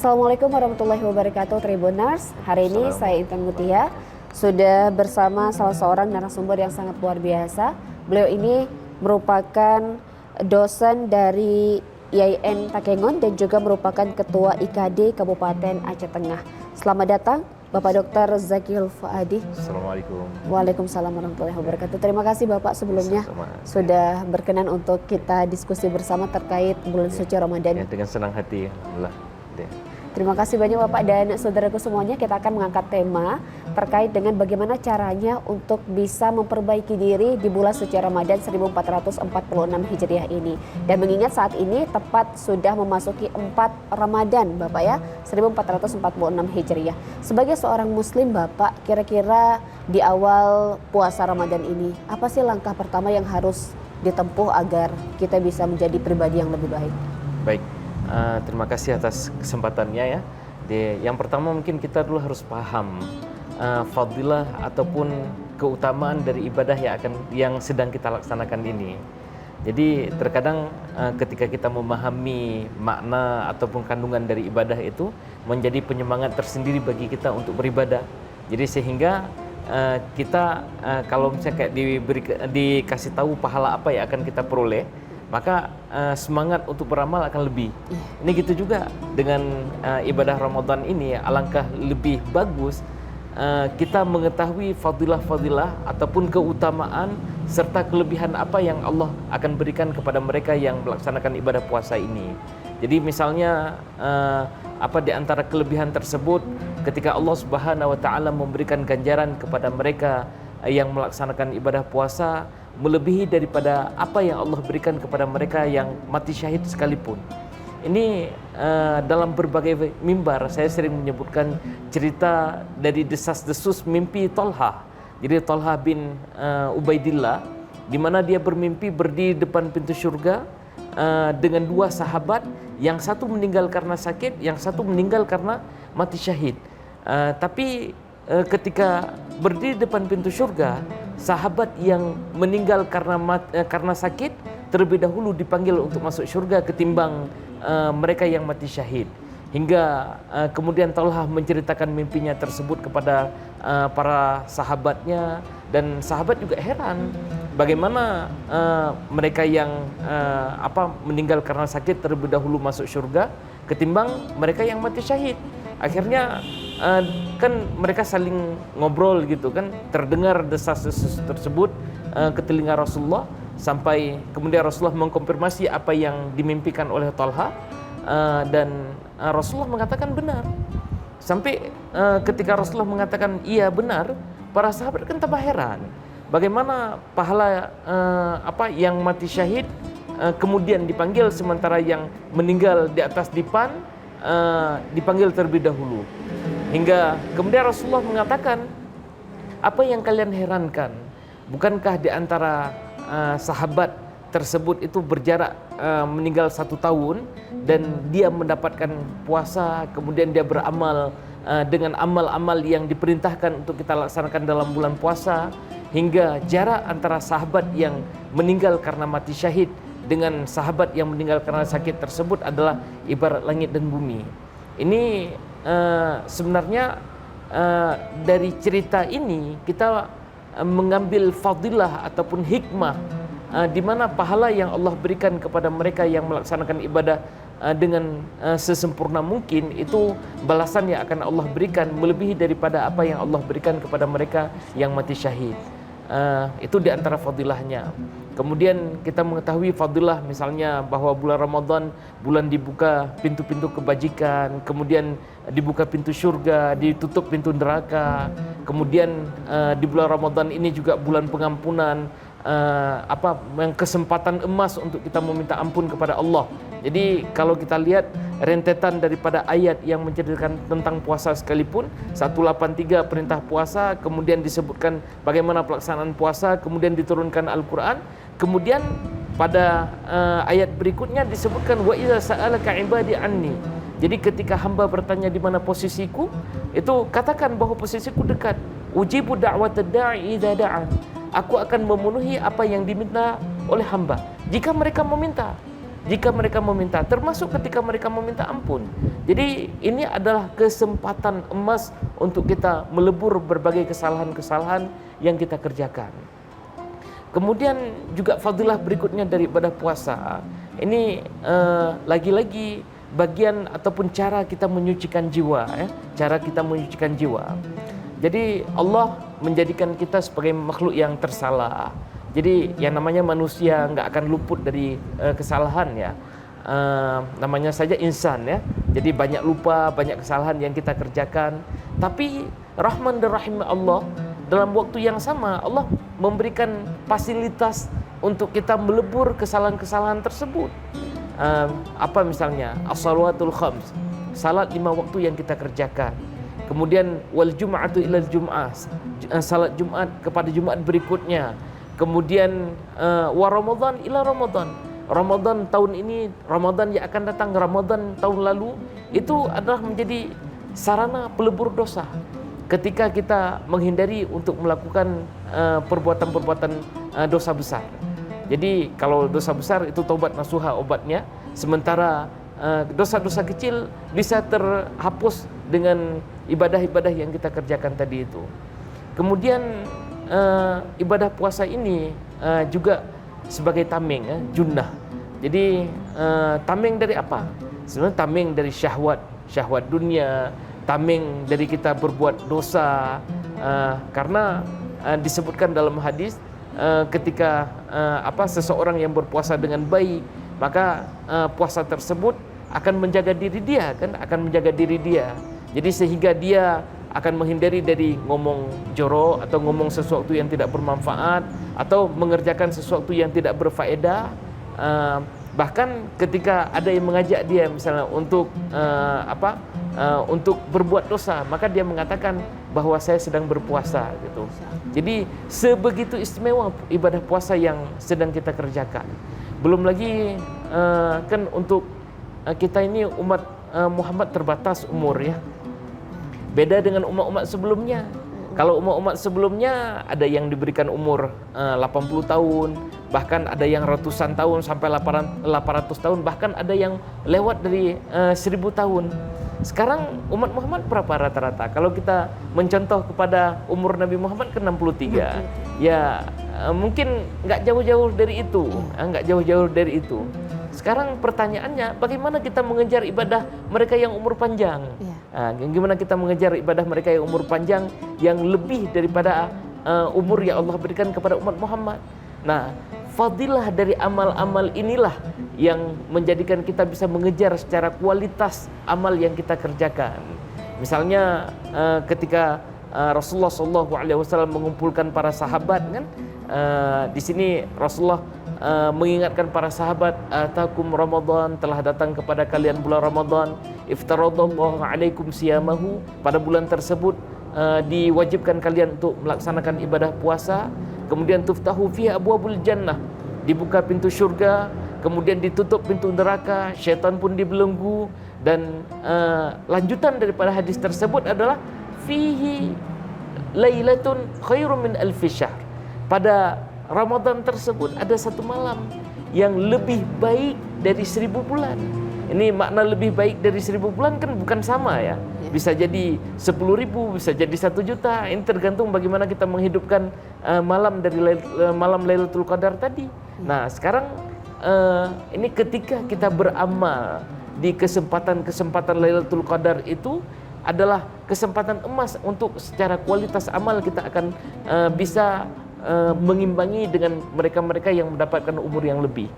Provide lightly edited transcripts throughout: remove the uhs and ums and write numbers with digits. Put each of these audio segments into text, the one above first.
Assalamualaikum warahmatullahi wabarakatuh Tribuners. Hari ini saya Intan Mutia sudah bersama salah seorang narasumber yang sangat luar biasa. Beliau ini merupakan dosen dari IAIN Takengon dan juga merupakan Ketua IKD Kabupaten Aceh Tengah. Selamat datang Bapak Dr. Zakil Fuadi. Assalamualaikum. Waalaikumsalam warahmatullahi wabarakatuh. Terima kasih Bapak sebelumnya sudah berkenan untuk kita diskusi bersama terkait bulan suci Ramadan. Ya, dengan senang hati, alhamdulillah. Terima kasih banyak Bapak dan saudaraku semuanya. Kita akan mengangkat tema terkait dengan bagaimana caranya untuk bisa memperbaiki diri di bulan suci Ramadan 1446 Hijriah ini. Dan mengingat saat ini tepat sudah memasuki 4 Ramadan Bapak ya, 1446 Hijriah. Sebagai seorang muslim Bapak, kira-kira di awal puasa Ramadan ini, apa sih langkah pertama yang harus ditempuh agar kita bisa menjadi pribadi yang lebih baik? Baik. Terima kasih atas kesempatannya ya. Yang pertama mungkin kita dulu harus paham fadilah ataupun keutamaan dari ibadah yang sedang kita laksanakan ini. Jadi terkadang ketika kita memahami makna ataupun kandungan dari ibadah itu menjadi penyemangat tersendiri bagi kita untuk beribadah. Jadi sehingga kita kalau misalnya kayak dikasih tahu pahala apa yang akan kita peroleh, maka semangat untuk beramal akan lebih. Ini gitu juga dengan ibadah Ramadan ini, alangkah lebih bagus kita mengetahui fadilah-fadilah ataupun keutamaan serta kelebihan apa yang Allah akan berikan kepada mereka yang melaksanakan ibadah puasa ini. Jadi misalnya apa di antara kelebihan tersebut ketika Allah Subhanahu wa taala memberikan ganjaran kepada mereka yang melaksanakan ibadah puasa melebihi daripada apa yang Allah berikan kepada mereka yang mati syahid sekalipun. Ini dalam berbagai mimbar saya sering menyebutkan cerita dari desas-desus mimpi Thalha. Jadi Thalha bin Ubaidillah, di mana dia bermimpi berdiri depan pintu surga dengan 2 sahabat, yang satu meninggal karena sakit, yang satu meninggal karena mati syahid. Tapi ketika berdiri depan pintu surga, sahabat yang meninggal karena sakit terlebih dahulu dipanggil untuk masuk surga ketimbang mereka yang mati syahid. Hingga kemudian Thalha menceritakan mimpinya tersebut kepada para sahabatnya, dan sahabat juga heran bagaimana mereka yang meninggal karena sakit terlebih dahulu masuk surga ketimbang mereka yang mati syahid. Akhirnya kan mereka saling ngobrol gitu kan, terdengar desas-desus tersebut ke telinga Rasulullah, sampai kemudian Rasulullah mengkonfirmasi apa yang dimimpikan oleh Thalha, dan Rasulullah mengatakan benar. Sampai ketika Rasulullah mengatakan iya benar, para sahabat kan tambah heran bagaimana pahala yang mati syahid kemudian dipanggil, sementara yang meninggal di atas dipan dipanggil terlebih dahulu. Hingga kemudian Rasulullah mengatakan, apa yang kalian herankan? Bukankah di antara sahabat tersebut itu berjarak meninggal 1 tahun, dan dia mendapatkan puasa, kemudian dia beramal dengan amal-amal yang diperintahkan untuk kita laksanakan dalam bulan puasa, hingga jarak antara sahabat yang meninggal karena mati syahid dengan sahabat yang meninggal karena sakit tersebut adalah ibarat langit dan bumi. Ini sebenarnya dari cerita ini kita mengambil fadilah ataupun hikmah di mana pahala yang Allah berikan kepada mereka yang melaksanakan ibadah dengan sesempurna mungkin, itu balasan yang akan Allah berikan melebihi daripada apa yang Allah berikan kepada mereka yang mati syahid. Itu di antara fadilahnya. Kemudian kita mengetahui fadilah misalnya bahwa bulan Ramadan bulan dibuka pintu-pintu kebajikan, kemudian dibuka pintu surga, ditutup pintu neraka. Kemudian di bulan Ramadan ini juga bulan pengampunan, yang kesempatan emas untuk kita meminta ampun kepada Allah. Jadi kalau kita lihat rentetan daripada ayat yang menceritakan tentang puasa sekalipun, 183 perintah puasa, kemudian disebutkan bagaimana pelaksanaan puasa, kemudian diturunkan Al-Quran, kemudian pada ayat berikutnya disebutkan wa idza sa'alaka ibadi anni. Jadi ketika hamba bertanya di mana posisiku, itu katakan bahwa posisiku dekat. Ujibu da'watad da'i idza da'an. Aku akan memenuhi apa yang diminta oleh hamba jika mereka meminta. jika mereka meminta, termasuk ketika mereka meminta ampun. Jadi ini adalah kesempatan emas untuk kita melebur berbagai kesalahan-kesalahan yang kita kerjakan. Kemudian juga fadilah berikutnya dari ibadah puasa. Ini lagi-lagi bagian ataupun cara kita menyucikan jiwa, cara kita menyucikan jiwa. Jadi Allah menjadikan kita sebagai makhluk yang tersalah. Jadi yang namanya manusia nggak akan luput dari kesalahan ya. Namanya saja insan ya. Jadi banyak lupa, banyak kesalahan yang kita kerjakan. Tapi Rahman dan Rahim Allah, dalam waktu yang sama Allah memberikan fasilitas untuk kita melebur kesalahan-kesalahan tersebut. Apa misalnya as-salawatul khams, salat 5 waktu yang kita kerjakan. Kemudian wal jum'atu ilal jum'ah, salat Jumat kepada Jumat berikutnya. Kemudian wa Ramadan ila Ramadan, Ramadan tahun ini, Ramadan yang akan datang, Ramadan tahun lalu, itu adalah menjadi sarana pelebur dosa. Ketika kita menghindari untuk melakukan perbuatan-perbuatan dosa besar. Jadi kalau dosa besar itu taubat nasuha obatnya, sementara dosa-dosa kecil bisa terhapus dengan ibadah-ibadah yang kita kerjakan tadi itu. Kemudian ibadah puasa ini juga sebagai tameng, junnah. Jadi tameng dari apa? Sebenarnya tameng dari syahwat dunia, tameng dari kita berbuat dosa, karena disebutkan dalam hadis ketika seseorang yang berpuasa dengan baik, maka puasa tersebut akan menjaga diri dia, kan akan menjaga diri dia. Jadi sehingga dia akan menghindari dari ngomong jorok atau ngomong sesuatu yang tidak bermanfaat atau mengerjakan sesuatu yang tidak berfaedah. Bahkan ketika ada yang mengajak dia misalnya untuk untuk berbuat dosa, maka dia mengatakan bahwa saya sedang berpuasa gitu. Jadi sebegitu istimewa ibadah puasa yang sedang kita kerjakan. Belum lagi kan untuk kita ini umat Muhammad terbatas umur ya. Beda dengan umat-umat sebelumnya. Kalau umat-umat sebelumnya ada yang diberikan umur 80 tahun, bahkan ada yang ratusan tahun sampai 800 tahun, bahkan ada yang lewat dari 1000 tahun. Sekarang umat Muhammad berapa rata-rata? Kalau kita mencontoh kepada umur Nabi Muhammad ke 63, ya mungkin nggak jauh-jauh dari itu, nggak jauh-jauh dari itu. Sekarang pertanyaannya, bagaimana kita mengejar ibadah mereka yang umur panjang? Gimana kita mengejar ibadah mereka yang umur panjang yang lebih daripada umur yang Allah berikan kepada umat Muhammad? Nah, fadilah dari amal-amal inilah yang menjadikan kita bisa mengejar secara kualitas amal yang kita kerjakan. Misalnya ketika Rasulullah SAW mengumpulkan para sahabat, kan di sini Rasulullah mengingatkan para sahabat, atakum Ramadan, telah datang kepada kalian bulan Ramadan, iftaradallahu alaikum siyamahu, pada bulan tersebut diwajibkan kalian untuk melaksanakan ibadah puasa. Kemudian tuftahu fiha abwabul jannah, dibuka pintu syurga, kemudian ditutup pintu neraka, syaitan pun dibelenggu. Dan lanjutan daripada hadis tersebut adalah fihi lailatun khairum min alfi syahr, pada Ramadan tersebut ada satu malam yang lebih baik dari 1000 bulan. Ini makna lebih baik dari 1000 bulan kan bukan sama ya. Bisa jadi 10.000, bisa jadi 1 juta. Ini tergantung bagaimana kita menghidupkan malam dari malam Lailatul Qadar tadi. Nah, sekarang ini ketika kita beramal di kesempatan Lailatul Qadar itu adalah kesempatan emas untuk secara kualitas amal kita akan bisa mengimbangi dengan mereka-mereka yang mendapatkan umur yang lebih.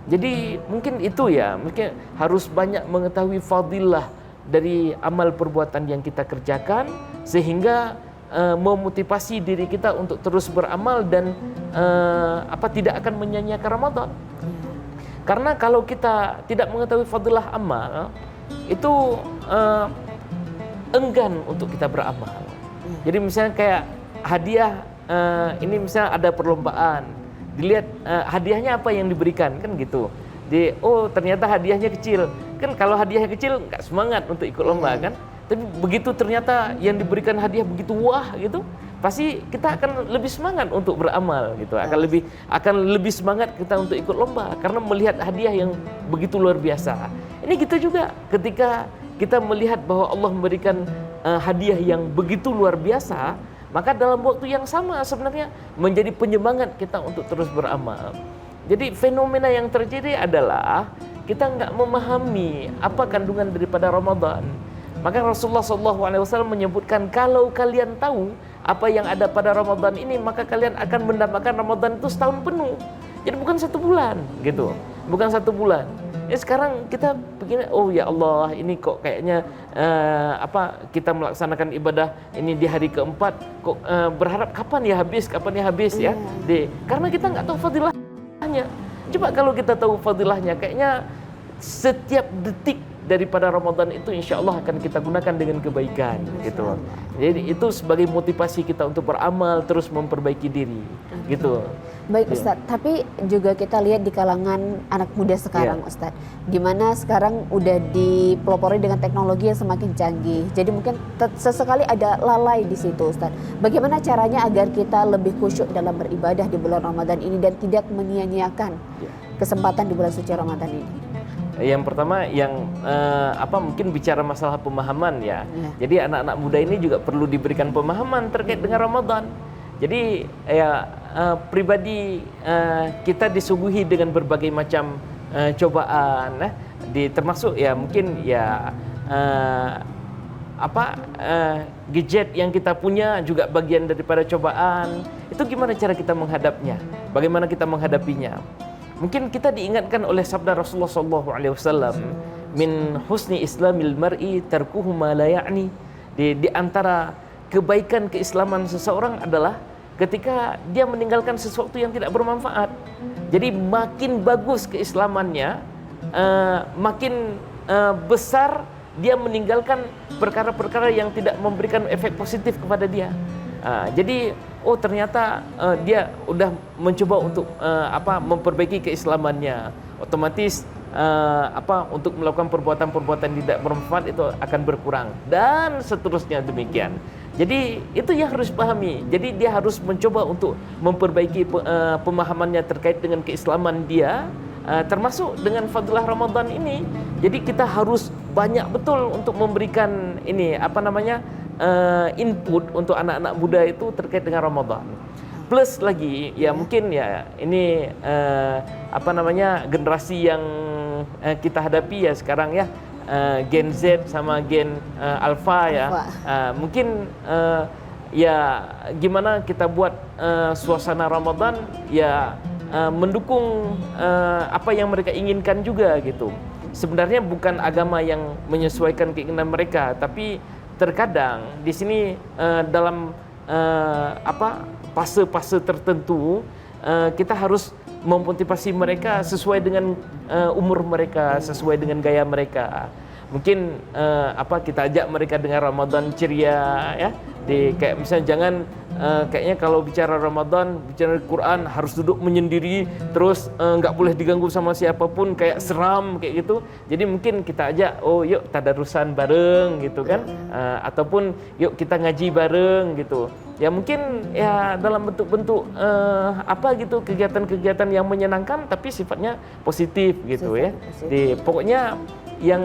Jadi mungkin itu ya, mungkin harus banyak mengetahui fadilah dari amal perbuatan yang kita kerjakan sehingga memotivasi diri kita untuk terus beramal dan tidak akan menyanyiakan Ramadan. Karena kalau kita tidak mengetahui fadilah amal, itu enggan untuk kita beramal. Jadi misalnya kayak hadiah, ini misalnya ada perlombaan, dilihat hadiahnya apa yang diberikan, kan gitu. Oh ternyata hadiahnya kecil, kan kalau hadiahnya kecil nggak semangat untuk ikut lomba kan. Tapi begitu ternyata yang diberikan hadiah begitu wah gitu, pasti kita akan lebih semangat untuk beramal gitu, akan lebih semangat kita untuk ikut lomba karena melihat hadiah yang begitu luar biasa. Ini kita juga ketika kita melihat bahwa Allah memberikan hadiah yang begitu luar biasa, maka dalam waktu yang sama sebenarnya menjadi penyemangat kita untuk terus beramal. Jadi fenomena yang terjadi adalah kita nggak memahami apa kandungan daripada Ramadan. Maka Rasulullah SAW menyebutkan, kalau kalian tahu apa yang ada pada Ramadan ini, maka kalian akan mendapatkan Ramadan itu setahun penuh. Jadi bukan 1 bulan gitu, bukan 1 bulan. Ya sekarang kita begini, oh ya Allah, ini kok kayaknya kita melaksanakan ibadah ini di hari keempat, kok berharap kapan ya habis ya. Karena kita nggak tahu fadilahnya. Coba kalau kita tahu fadilahnya, kayaknya setiap detik daripada Ramadan itu insya Allah akan kita gunakan dengan kebaikan gitu. Jadi itu sebagai motivasi kita untuk beramal, terus memperbaiki diri gitu. Baik Ustadz, tapi juga kita lihat di kalangan anak muda sekarang Ustadz, dimana sekarang udah dipelopori dengan teknologi yang semakin canggih. Jadi mungkin sesekali ada lalai di situ Ustadz. Bagaimana caranya agar kita lebih khusyuk dalam beribadah di bulan Ramadan ini dan tidak menyia-nyiakan kesempatan di bulan suci Ramadan ini? Yang pertama yang mungkin bicara masalah pemahaman ya. Jadi anak-anak muda ini juga perlu diberikan pemahaman terkait dengan Ramadan. Jadi pribadi kita disuguhi dengan berbagai macam cobaan, termasuk ya mungkin ya gadget yang kita punya juga bagian daripada cobaan. Itu gimana cara kita menghadapnya? Bagaimana kita menghadapinya? Mungkin kita diingatkan oleh sabda Rasulullah SAW, min husni islamil mar'i tarkuhu ma la ya'ni. Di antara kebaikan keislaman seseorang adalah ketika dia meninggalkan sesuatu yang tidak bermanfaat. Jadi makin bagus keislamannya, makin besar dia meninggalkan perkara-perkara yang tidak memberikan efek positif kepada dia. Jadi ternyata dia udah mencoba untuk memperbaiki keislamannya, otomatis untuk melakukan perbuatan-perbuatan tidak bermanfaat itu akan berkurang dan seterusnya demikian. Jadi itu yang harus pahami. Jadi dia harus mencoba untuk memperbaiki pemahamannya terkait dengan keislaman dia, termasuk dengan fadilah Ramadan ini. Jadi kita harus banyak betul untuk memberikan input untuk anak-anak muda itu terkait dengan Ramadan. Plus lagi ya mungkin ya ini generasi yang kita hadapi ya sekarang ya, Gen Z sama Gen Alpha ya. Mungkin ya gimana kita buat suasana Ramadan ya mendukung apa yang mereka inginkan juga gitu. Sebenarnya bukan agama yang menyesuaikan keinginan mereka, tapi terkadang di sini dalam fase-fase tertentu kita harus memotivasi mereka sesuai dengan umur mereka, sesuai dengan gaya mereka. Mungkin kita ajak mereka dengan Ramadan ceria ya. Kayak misalnya jangan kayaknya kalau bicara Ramadan, bicara Quran harus duduk menyendiri, terus nggak boleh diganggu sama siapapun, kayak seram kayak gitu. Jadi mungkin kita ajak, yuk tadarusan bareng gitu kan, ataupun yuk kita ngaji bareng gitu. Ya mungkin ya dalam bentuk-bentuk kegiatan-kegiatan yang menyenangkan tapi sifatnya positif gitu ya. Pokoknya yang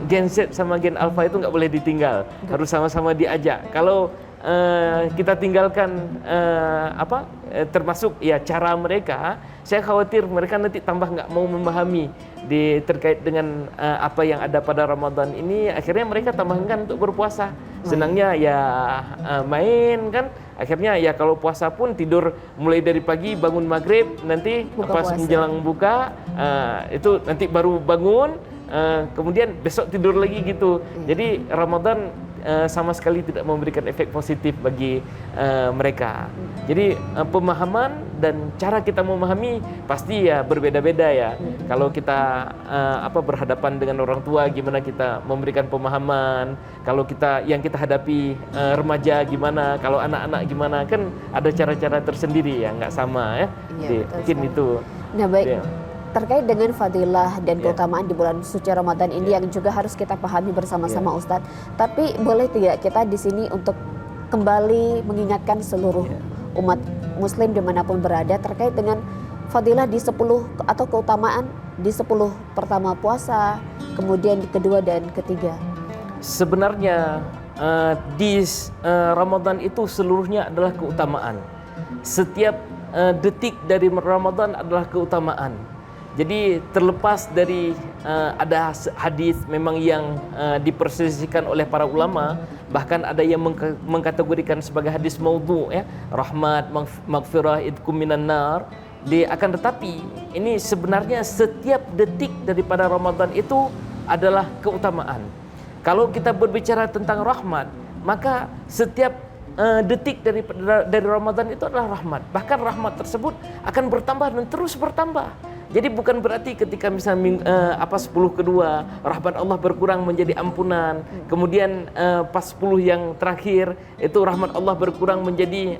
Gen Z sama Gen Alpha itu nggak boleh ditinggal, harus sama-sama diajak. Kalau kita tinggalkan termasuk ya cara mereka, saya khawatir mereka nanti tambah nggak mau memahami terkait dengan apa yang ada pada Ramadan ini. Akhirnya mereka tambah enggan untuk berpuasa. Senangnya ya main kan. Akhirnya ya kalau puasa pun tidur mulai dari pagi, bangun maghrib, nanti pas menjelang buka itu nanti baru bangun. Kemudian besok tidur lagi gitu. Jadi Ramadan sama sekali tidak memberikan efek positif bagi mereka. Jadi pemahaman dan cara kita memahami pasti ya berbeda-beda ya. Kalau kita berhadapan dengan orang tua, gimana kita memberikan pemahaman. Kalau yang kita hadapi remaja gimana, kalau anak-anak gimana, kan ada cara-cara tersendiri ya, nggak sama ya. Mungkin itu. Nah baik. Terkait dengan fadilah dan keutamaan di bulan suci Ramadan ini yang juga harus kita pahami bersama-sama Ustadz. Tapi boleh tidak kita di sini untuk kembali mengingatkan seluruh umat muslim dimanapun berada terkait dengan fadilah di 10 atau keutamaan di 10 pertama puasa, kemudian di kedua dan ketiga. Sebenarnya di Ramadan itu seluruhnya adalah keutamaan. Setiap detik dari Ramadan adalah keutamaan. Jadi terlepas dari ada hadis memang yang diperselisihkan oleh para ulama, bahkan ada yang mengkategorikan sebagai hadis maudhu ya, rahmat, maghfirah, idkum minan nar. Akan tetapi ini sebenarnya setiap detik daripada Ramadan itu adalah keutamaan. Kalau kita berbicara tentang rahmat, maka setiap detik dari Ramadan itu adalah rahmat. Bahkan rahmat tersebut akan bertambah dan terus bertambah. Jadi bukan berarti ketika misalnya 10 kedua rahmat Allah berkurang menjadi ampunan, kemudian pas 10 yang terakhir itu rahmat Allah berkurang menjadi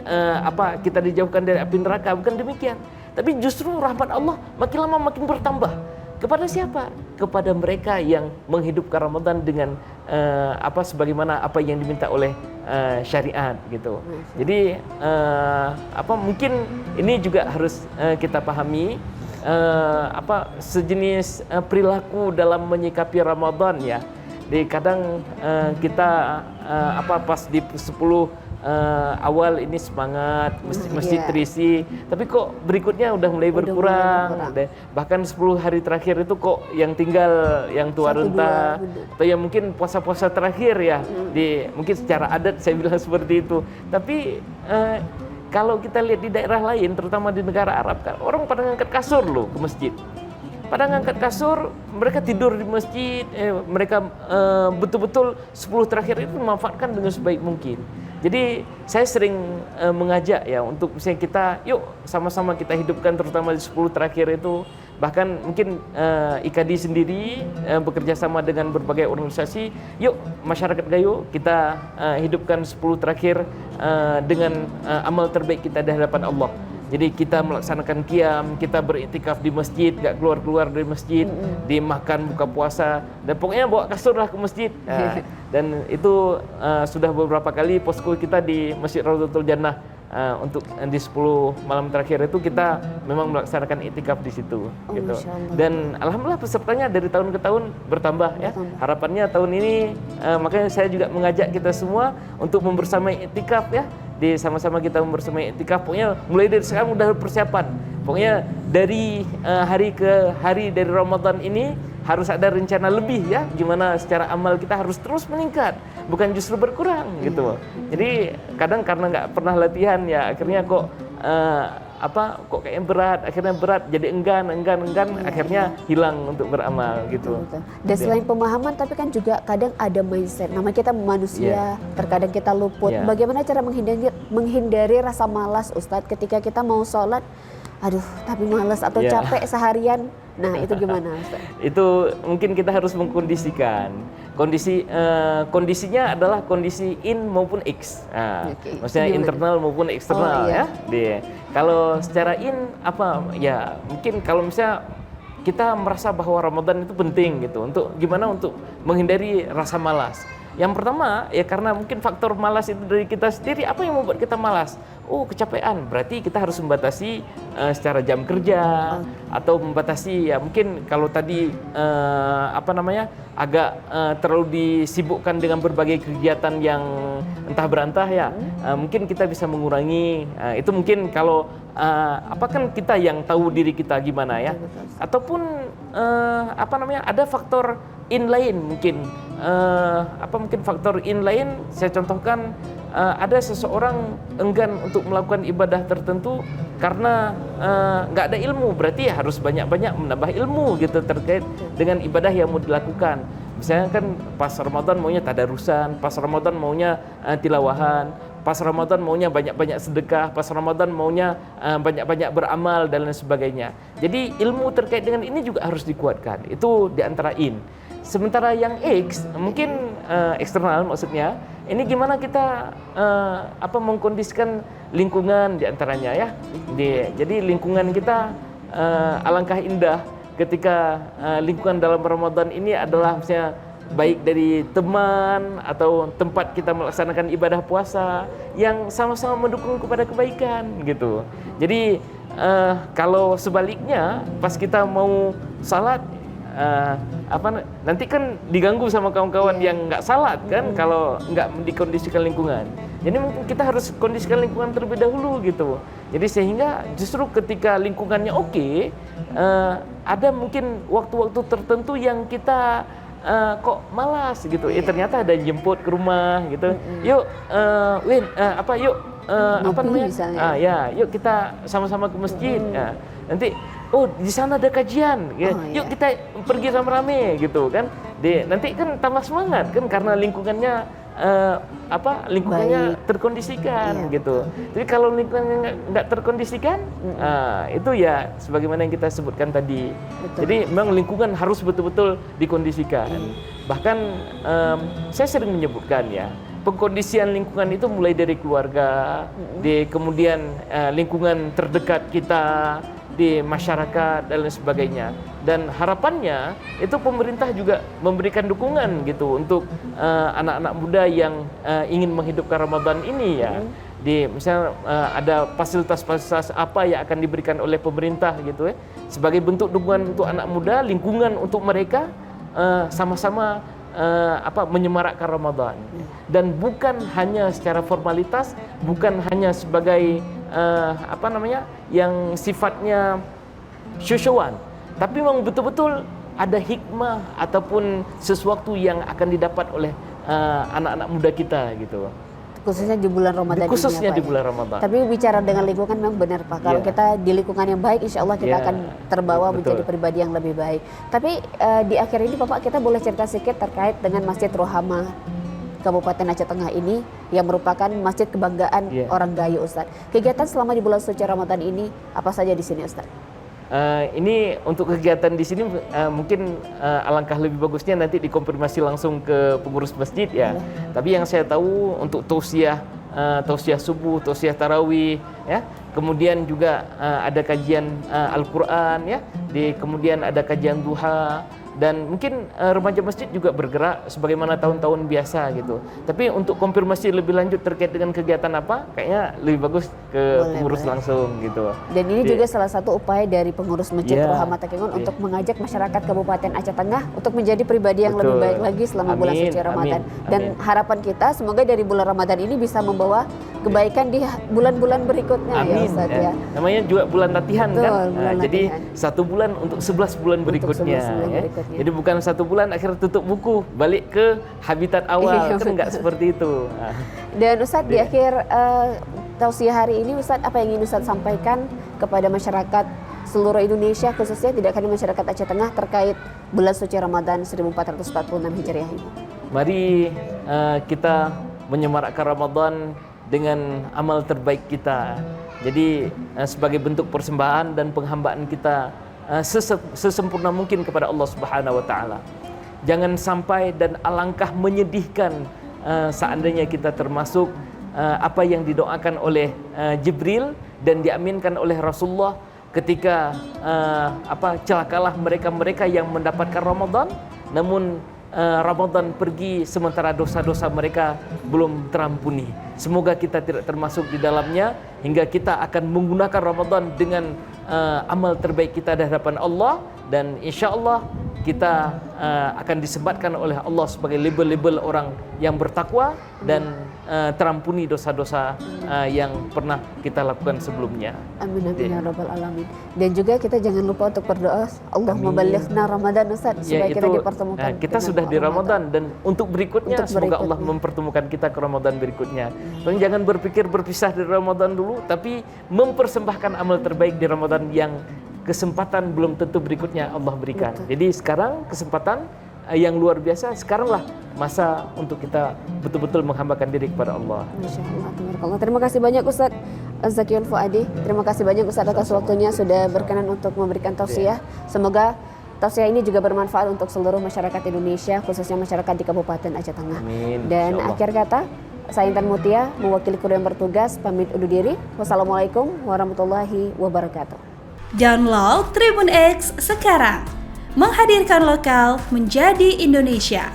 kita dijauhkan dari api neraka. Bukan demikian. Tapi justru rahmat Allah makin lama makin bertambah. Kepada siapa? Kepada mereka yang menghidupkan Ramadan dengan sebagaimana apa yang diminta oleh syariat gitu. Jadi mungkin ini juga harus kita pahami sejenis perilaku dalam menyikapi Ramadan ya. Di kadang kita pas di 10 awal ini semangat, masjid terisi, tapi kok berikutnya udah mulai berkurang. Bahkan 10 hari terakhir itu kok yang tinggal yang tua renta, atau yang mungkin puasa-puasa terakhir ya, mungkin secara adat saya bilang seperti itu. Tapi kalau kita lihat di daerah lain, terutama di negara Arab kan, orang pada ngangkat kasur loh ke masjid. Pada ngangkat kasur, mereka tidur di masjid, mereka betul-betul 10 terakhir itu memanfaatkan dengan sebaik mungkin. Jadi saya sering mengajak ya untuk misalnya kita, yuk sama-sama kita hidupkan terutama di 10 terakhir itu. Bahkan mungkin IKADI sendiri bekerja sama dengan berbagai organisasi, yuk masyarakat Gayo kita hidupkan 10 terakhir dengan amal terbaik kita di hadapan Allah. Jadi kita melaksanakan qiyam, kita beriktikaf di masjid, gak keluar-keluar dari masjid, dimakan buka puasa, dan pokoknya bawa kasur lah ke masjid. Dan itu sudah beberapa kali posko kita di Masjid Raudhatul Jannah untuk di 10 malam terakhir itu kita memang melaksanakan iktikaf di situ. Gitu. Dan alhamdulillah pesertanya dari tahun ke tahun bertambah ya. Harapannya tahun ini makanya saya juga mengajak kita semua untuk membersamai iktikaf ya. Sama-sama kita membersamai iktikaf. Pokoknya mulai dari sekarang udah persiapan. Pokoknya dari hari ke hari dari Ramadan ini harus ada rencana lebih ya, gimana secara amal kita harus terus meningkat, bukan justru berkurang gitu. Jadi kadang karena nggak pernah latihan ya, akhirnya kok kok kayaknya berat, akhirnya berat jadi enggan, akhirnya hilang untuk beramal gitu. Dan selain pemahaman, tapi kan juga kadang ada mindset. Nama kita manusia, terkadang kita luput. Bagaimana cara menghindari rasa malas, Ustadz, ketika kita mau sholat? Aduh, tapi malas atau capek seharian. Nah, itu gimana, Ustaz? Itu mungkin kita harus mengkondisikan. Kondisinya adalah kondisi in maupun X. Maksudnya internal maupun eksternal ya. Kalau secara in mungkin kalau misalnya kita merasa bahwa Ramadan itu penting gitu, untuk menghindari rasa malas. Yang pertama ya karena mungkin faktor malas itu dari kita sendiri. Apa yang membuat kita malas? Kecapean. Berarti kita harus membatasi secara jam kerja atau membatasi ya mungkin kalau tadi agak terlalu disibukkan dengan berbagai kegiatan yang entah berantah ya. Mungkin kita bisa mengurangi itu mungkin kalau kan kita yang tahu diri kita gimana ya. Ataupun ada faktor in lain mungkin. Mungkin faktor in lain saya contohkan, ada seseorang enggan untuk melakukan ibadah tertentu karena nggak ada ilmu, berarti harus banyak-banyak menambah ilmu gitu terkait dengan ibadah yang mau dilakukan. Misalnya kan pas Ramadan maunya tadarusan, pas Ramadan maunya tilawahan, pas Ramadan maunya banyak-banyak sedekah, pas Ramadan maunya banyak-banyak beramal dan lain sebagainya. Jadi ilmu terkait dengan ini juga harus dikuatkan. Itu di antara in. Sementara yang X mungkin eksternal maksudnya, ini gimana kita mengkondisikan lingkungan di antaranya ya. Jadi lingkungan kita alangkah indah ketika lingkungan dalam Ramadan ini adalah misalnya baik dari teman atau tempat kita melaksanakan ibadah puasa yang sama-sama mendukung kepada kebaikan gitu. Jadi kalau sebaliknya pas kita mau salat nanti kan diganggu sama kawan-kawan yang nggak salat kan kalau nggak dikondisikan lingkungan. Jadi mungkin kita harus kondisikan lingkungan terlebih dahulu gitu. Jadi sehingga justru ketika lingkungannya oke, ada mungkin waktu-waktu tertentu yang kita kok malas gitu. Ternyata ada jemput ke rumah gitu. Yuk, Win, yuk apa namanya? Yuk kita sama-sama ke masjid. Nanti di sana ada kajian, yuk kita pergi rame-rame gitu kan. Nanti kan tambah semangat kan karena lingkungannya lingkungannya terkondisikan gitu. Jadi kalau lingkungannya nggak terkondisikan, itu ya sebagaimana yang kita sebutkan tadi. Betul. Jadi memang lingkungan harus betul-betul dikondisikan. Bahkan saya sering menyebutkan ya, pengkondisian lingkungan itu mulai dari keluarga, kemudian lingkungan terdekat kita, di masyarakat dan lain sebagainya. Dan harapannya itu pemerintah juga memberikan dukungan gitu untuk anak-anak muda yang ingin menghidupkan Ramadan ini ya. Misalnya ada fasilitas-fasilitas apa yang akan diberikan oleh pemerintah gitu ya. Sebagai bentuk dukungan untuk anak muda, lingkungan untuk mereka sama-sama menyemarakkan Ramadan. Dan bukan hanya secara formalitas, bukan hanya sebagai yang sifatnya syushuan, tapi memang betul-betul ada hikmah ataupun sesuatu yang akan didapat oleh anak-anak muda kita gitu. Khususnya di bulan Ramadan. Khususnya ini, di bulan Ramadan. Tapi bicara dengan lingkungan memang benar Pak. Kalau kita di lingkungan yang baik, insya Allah kita akan terbawa menjadi pribadi yang lebih baik. Tapi di akhir ini Bapak, kita boleh cerita sedikit terkait dengan Masjid Rohama Kabupaten Aceh Tengah ini yang merupakan masjid kebanggaan orang Gayo, Ustaz. Kegiatan selama di bulan suci Ramadan ini apa saja di sini, Ustaz? Ini untuk kegiatan di sini mungkin alangkah lebih bagusnya nanti dikonfirmasi langsung ke pengurus masjid ya. Tapi yang saya tahu untuk tausiah subuh, tausiah tarawih ya. Kemudian juga ada kajian Al-Qur'an ya. Kemudian ada kajian duha. Dan mungkin remaja masjid juga bergerak sebagaimana tahun-tahun biasa gitu. Tapi untuk konfirmasi lebih lanjut terkait dengan kegiatan apa, kayaknya lebih bagus ke pengurus langsung gitu. Dan ini juga salah satu upaya dari pengurus Masjid Rohama Takengon untuk mengajak masyarakat Kabupaten Aceh Tengah untuk menjadi pribadi yang lebih baik lagi selama bulan suci Ramadan. Dan harapan kita semoga dari bulan Ramadan ini bisa membawa kebaikan di bulan-bulan berikutnya ya Ustaz ya. Namanya juga bulan latihan kan. Jadi 1 bulan untuk 11 bulan berikutnya. Jadi bukan 1 bulan akhirnya tutup buku, balik ke habitat awal, kan enggak seperti itu. Dan Ustaz di akhir tausiah hari ini Ustaz, apa yang ingin Ustaz sampaikan kepada masyarakat seluruh Indonesia, khususnya tidak hanya masyarakat Aceh Tengah terkait bulan suci Ramadan 1446 Hijriah ini? Mari kita menyemarakkan Ramadan dengan amal terbaik kita. Jadi sebagai bentuk persembahan dan penghambaan kita sesempurna mungkin kepada Allah Subhanahu wa taala. Jangan sampai dan alangkah menyedihkan seandainya kita termasuk apa yang didoakan oleh Jibril dan diaminkan oleh Rasulullah ketika celakalah mereka-mereka yang mendapatkan Ramadan namun Ramadan pergi sementara dosa-dosa mereka belum terampuni. Semoga kita tidak termasuk di dalamnya hingga kita akan menggunakan Ramadan dengan amal terbaik kita di hadapan Allah, dan insya Allah kita akan disebatkan oleh Allah sebagai label-label orang yang bertakwa dan terampuni dosa-dosa yang pernah kita lakukan sebelumnya. Amin amin ya rabbal alamin. Dan juga kita jangan lupa untuk berdoa Allahumma balighna Ramadan Ustaz, supaya kita dipertemukan. Kita sudah di Ramadan dan untuk berikutnya semoga Allah mempertemukan kita ke Ramadan berikutnya. Dan jangan berpikir berpisah dari Ramadan dulu, tapi mempersembahkan amal terbaik di Ramadan yang kesempatan belum tentu berikutnya Allah berikan. Jadi sekarang kesempatan yang luar biasa, sekaranglah masa untuk kita betul-betul menghambakan diri kepada Allah. Masya Allah. Terima kasih banyak Ustaz Zakiyul Fuadi. Terima kasih banyak Ustaz atas waktunya sudah berkenan untuk memberikan tausiah. Semoga tausiah ini juga bermanfaat untuk seluruh masyarakat Indonesia, khususnya masyarakat di Kabupaten Aceh Tengah. Amin. Dan akhir kata, saya Intan Mutia mewakili kru yang bertugas pamit undur diri. Wassalamualaikum warahmatullahi wabarakatuh. Download Tribun X sekarang, menghadirkan lokal menjadi Indonesia.